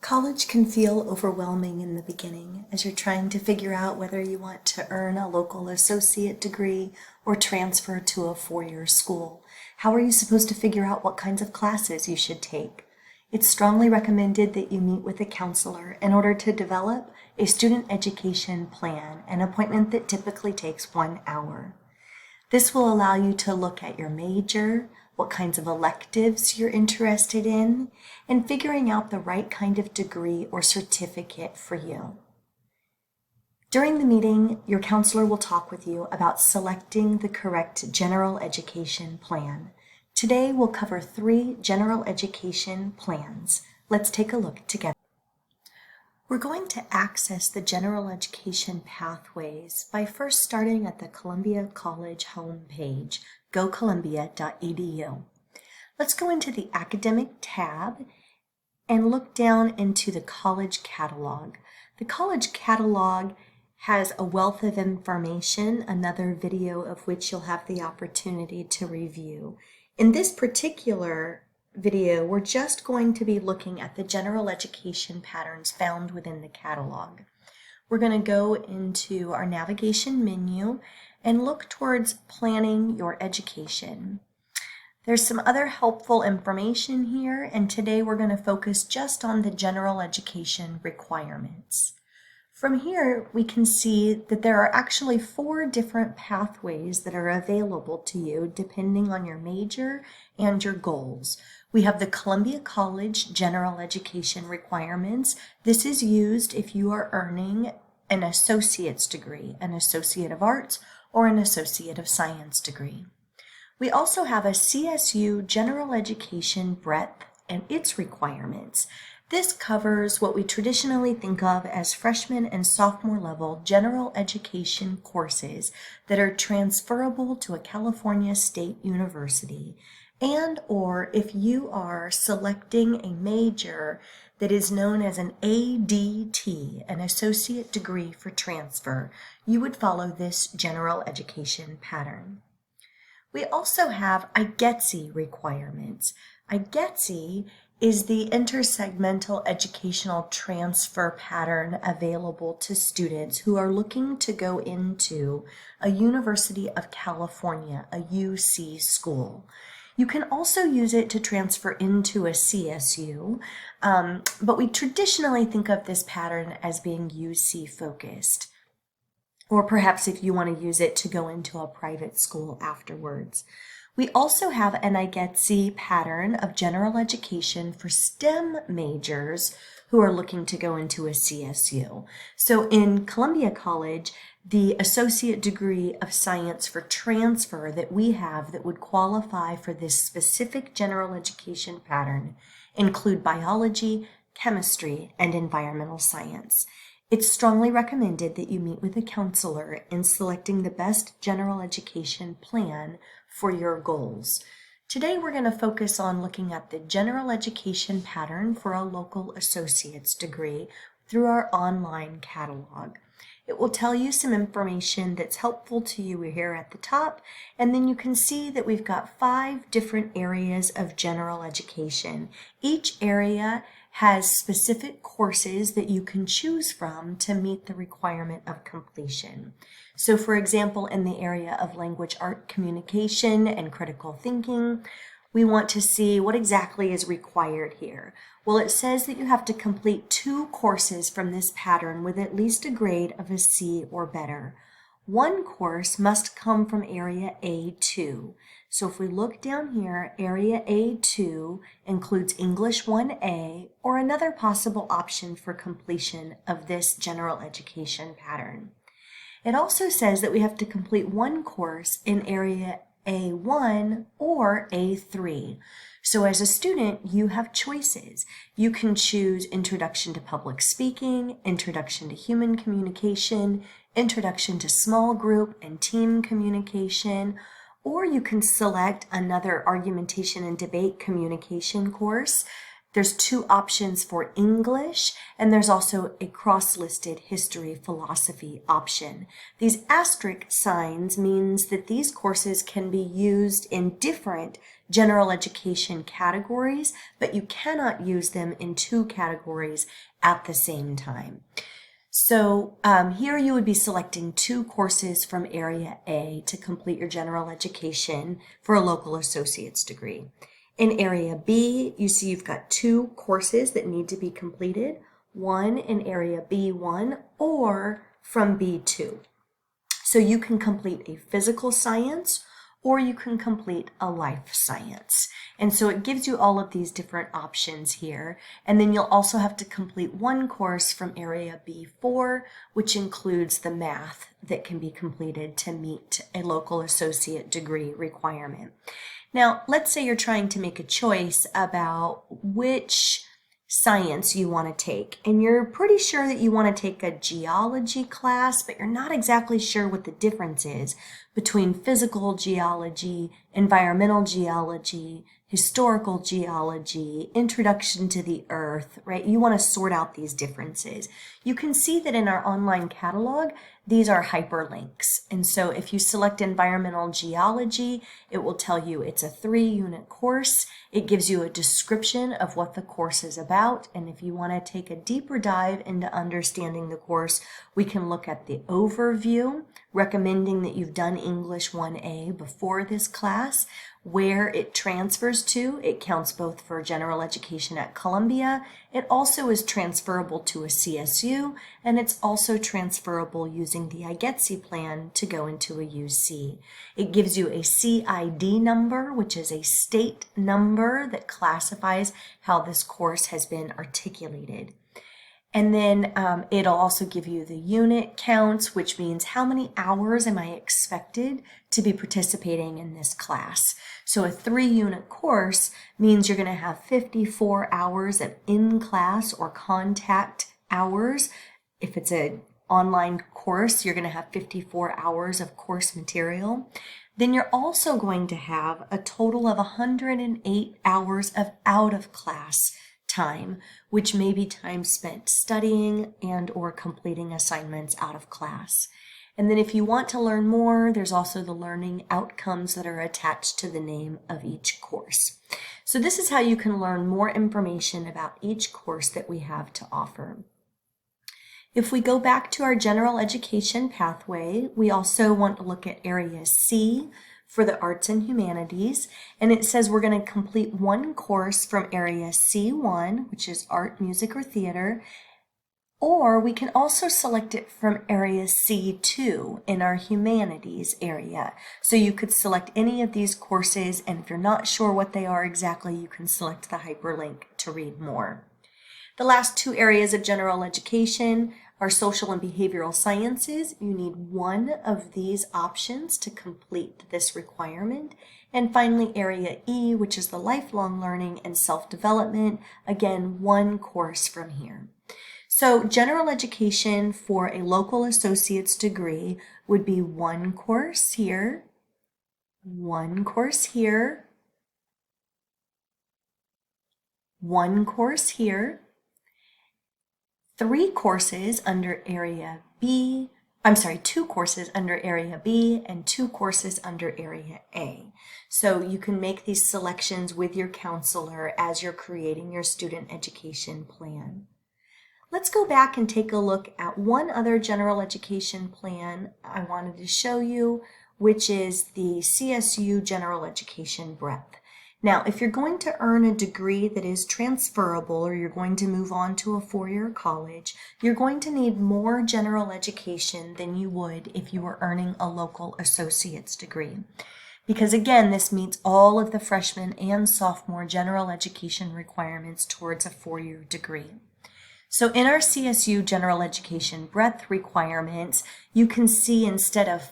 College can feel overwhelming in the beginning as you're trying to figure out whether you want to earn a local associate degree or transfer to a four-year school. How are you supposed to figure out what kinds of classes you should take? It's strongly recommended that you meet with a counselor in order to develop a student education plan, an appointment that typically takes 1 hour. This will allow you to look at your major, what kinds of electives you're interested in, and figuring out the right kind of degree or certificate for you. During the meeting, your counselor will talk with you about selecting the correct general education plan. Today, we'll cover 3 general education plans. Let's take a look together. We're going to access the general education pathways by first starting at the Columbia College homepage, gocolumbia.edu. Let's go into the Academic tab and look down into the College Catalog. The College Catalog has a wealth of information, another video of which you'll have the opportunity to review. In this particular video, we're just going to be looking at the general education patterns found within the catalog. We're going to go into our navigation menu and look towards planning your education. There's some other helpful information here, and today we're going to focus just on the general education requirements. From here, we can see that there are actually 4 different pathways that are available to you depending on your major and your goals. We have the Columbia College General Education Requirements. This is used if you are earning an associate's degree, an Associate of Arts, or an Associate of Science degree. We also have a CSU General Education Breadth and its requirements. This covers what we traditionally think of as freshman and sophomore level general education courses that are transferable to a California state university, and or if you are selecting a major that is known as an ADT, an associate degree for transfer, you would follow this general education pattern. We also have IGETC requirements. IGETC is the intersegmental educational transfer pattern available to students who are looking to go into a University of California, a UC school. You can also use it to transfer into a CSU, but we traditionally think of this pattern as being UC focused. Or perhaps if you want to use it to go into a private school afterwards. We also have an IGETC pattern of general education for STEM majors who are looking to go into a CSU. So in Columbia College, the associate degree of science for transfer that we have that would qualify for this specific general education pattern include biology, chemistry, and environmental science. It's strongly recommended that you meet with a counselor in selecting the best general education plan for your goals. Today we're going to focus on looking at the general education pattern for a local associate's degree through our online catalog. It will tell you some information that's helpful to you here at the top, and then you can see that we've got 5 different areas of general education. Each area has specific courses that you can choose from to meet the requirement of completion. So for example, in the area of language art communication and critical thinking, we want to see what exactly is required here. Well, it says that you have to complete 2 courses from this pattern with at least a grade of a C or better. 1 course must come from area A2. So if we look down here, area A2 includes English 1A or another possible option for completion of this general education pattern. It also says that we have to complete 1 course in area A1 or A3. So as a student, you have choices. You can choose Introduction to Public Speaking, Introduction to Human Communication, Introduction to Small Group and Team Communication, or you can select another Argumentation and Debate Communication course There's 2 options for English, and there's also a cross-listed history philosophy option. These asterisk signs means that these courses can be used in different general education categories, but you cannot use them in 2 categories at the same time. So here you would be selecting 2 courses from Area A to complete your general education for a local associate's degree. In Area B, you see you've got 2 courses that need to be completed, one in Area B1 or from B2. So you can complete a physical science or you can complete a life science. And so it gives you all of these different options here. And then you'll also have to complete 1 course from Area B4, which includes the math that can be completed to meet a local associate degree requirement. Now, let's say you're trying to make a choice about which science you want to take, and you're pretty sure that you want to take a geology class, but you're not exactly sure what the difference is between physical geology, environmental geology, historical geology, introduction to the earth, right? You want to sort out these differences. You can see that in our online catalog, these are hyperlinks. And so if you select environmental geology, it will tell you it's a 3-unit course. It gives you a description of what the course is about. And if you want to take a deeper dive into understanding the course, we can look at the overview, recommending that you've done English 1A before this class. Where it transfers to, it counts both for general education at Columbia. It also is transferable to a CSU, and it's also transferable using the IGETC plan to go into a UC. It gives you a CID number, which is a state number that classifies how this course has been articulated. And then it'll also give you the unit counts, which means how many hours am I expected to be participating in this class. So a 3-unit course means you're going to have 54 hours of in-class or contact hours. If it's an online course, you're going to have 54 hours of course material. Then you're also going to have a total of 108 hours of out-of-class time, which may be time spent studying and or completing assignments out of class. And then if you want to learn more, there's also the learning outcomes that are attached to the name of each course. So this is how you can learn more information about each course that we have to offer. If we go back to our general education pathway, we also want to look at Area C for the arts and humanities, and it says we're going to complete 1 course from Area C1, which is art, music, or theater, or we can also select it from Area C2 in our humanities area. So you could select any of these courses, and if you're not sure what they are exactly, you can select the hyperlink to read more. The last 2 areas of general education are social and behavioral sciences. You need 1 of these options to complete this requirement. And finally, Area E, which is the lifelong learning and self-development. Again, 1 course from here. So general education for a local associate's degree would be 1 course here, 1 course here, 1 course here, 3 courses under Area B, 2 courses under Area B and 2 courses under Area A. So you can make these selections with your counselor as you're creating your student education plan. Let's go back and take a look at one other general education plan I wanted to show you, which is the CSU General Education Breadth. Now, if you're going to earn a degree that is transferable or you're going to move on to a 4-year college, you're going to need more general education than you would if you were earning a local associate's degree. Because again, this meets all of the freshman and sophomore general education requirements towards a 4-year degree. So in our CSU General Education Breadth requirements, you can see instead of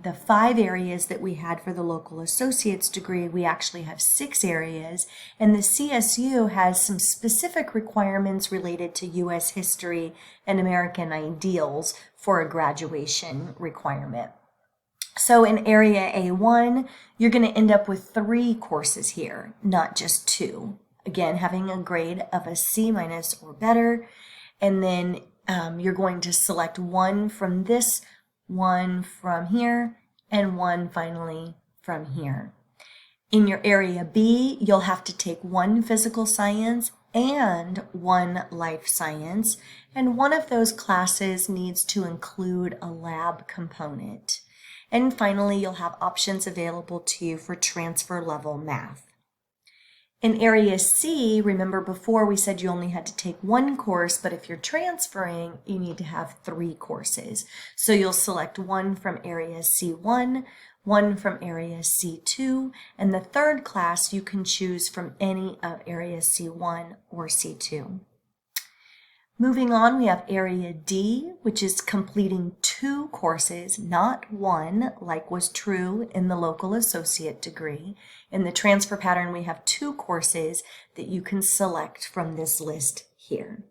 the 5 areas that we had for the local associate's degree, we actually have 6 areas, and the CSU has some specific requirements related to U.S. history and American ideals for a graduation requirement. So in Area A1, you're going to end up with 3 courses here, not just 2. again, having a grade of a C- or better. And then you're going to select one from this, one from here, and one finally from here. In your area B, you'll have to take one physical science and one life science, and one of those classes needs to include a lab component. And finally, you'll have options available to you for transfer level math. In area C, remember before we said you only had to take one course, but if you're transferring, you need to have 3 courses. So you'll select one from area C1, one from area C2, and the third class you can choose from any of area C1 or C2. Moving on, we have area D, which is completing 2 courses, not one, like was true in the local associate degree. In the transfer pattern, we have 2 courses that you can select from this list here.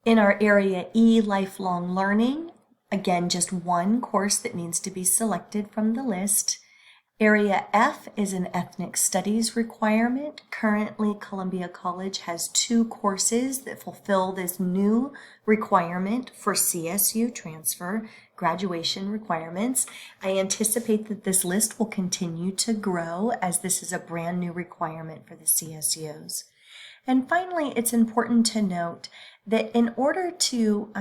In our area E, lifelong learning, again, just one course that needs to be selected from the list. Area F is an ethnic studies requirement. Currently, Columbia College has 2 courses that fulfill this new requirement for CSU transfer graduation requirements. I anticipate that this list will continue to grow as this is a brand new requirement for the CSUs. And finally, it's important to note that in order to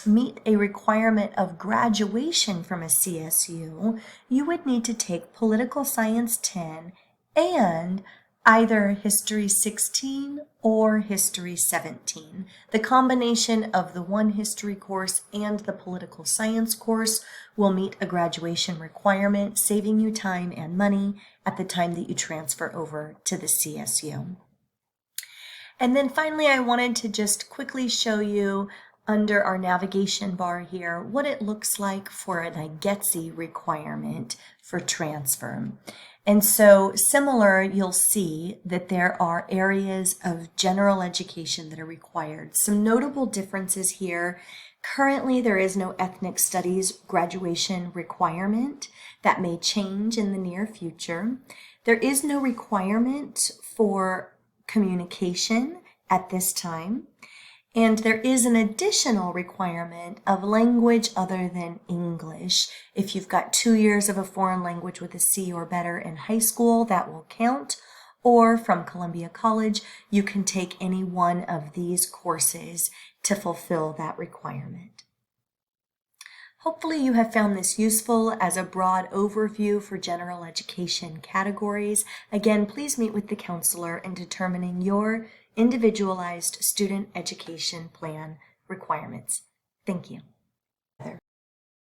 meet a requirement of graduation from a CSU, you would need to take Political Science 10 and either History 16 or History 17. The combination of the one history course and the political science course will meet a graduation requirement, saving you time and money at the time that you transfer over to the CSU. And then finally, I wanted to just quickly show you under our navigation bar here what it looks like for an IGETC requirement for transfer. And so similar, you'll see that there are areas of general education that are required. Some notable differences here. Currently, there is no ethnic studies graduation requirement. That may change in the near future. There is no requirement for communication at this time, and there is an additional requirement of language other than English. If you've got 2 years of a foreign language with a C or better in high school, that will count, or from Columbia College, you can take any one of these courses to fulfill that requirement. Hopefully you have found this useful as a broad overview for general education categories. Again, please meet with the counselor in determining your individualized student education plan requirements. Thank you.